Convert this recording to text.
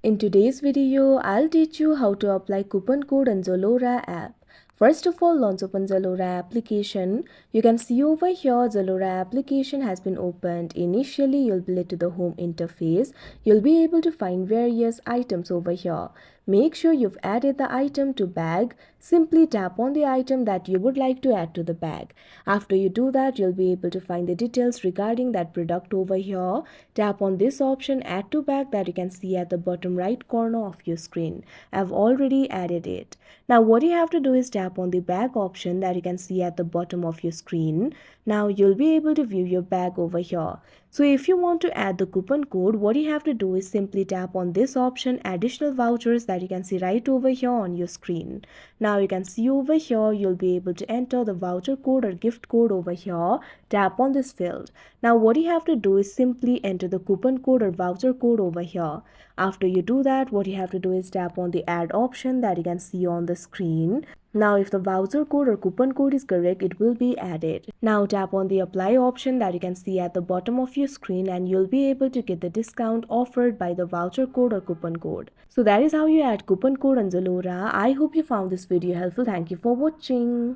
In today's video, I'll teach you how to apply coupon code on Zalora app. First of all, launch open Zalora application. You can see over here Zalora application has been opened. Initially, you'll be led to the home interface. You'll be able to find various items over here. Make sure you've added the item to bag. Simply tap on the item that you would like to add to the bag. After you do that, you'll be able to find the details regarding that product over here. Tap on this option add to bag that you can see at the bottom right corner of your screen. I've already added it. Now what you have to do is tap on the bag option that you can see at the bottom of your screen. Now you'll be able to view your bag over here. So if you want to add the coupon code, what you have to do is simply tap on this option additional vouchers that you can see right over here on your screen. Now you can see over here you'll be able to enter the voucher code or gift code over here. Tap on this field. Now what you have to do is simply enter the coupon code or voucher code over here. After you do that, what you have to do is tap on the add option that you can see on the screen. Now if the voucher code or coupon code is correct, it will be added. Now tap on the apply option that you can see at the bottom of your screen and you'll be able to get the discount offered by the voucher code or coupon code. So that is how you add coupon code on Zalora. I hope you found this video helpful. Thank you for watching.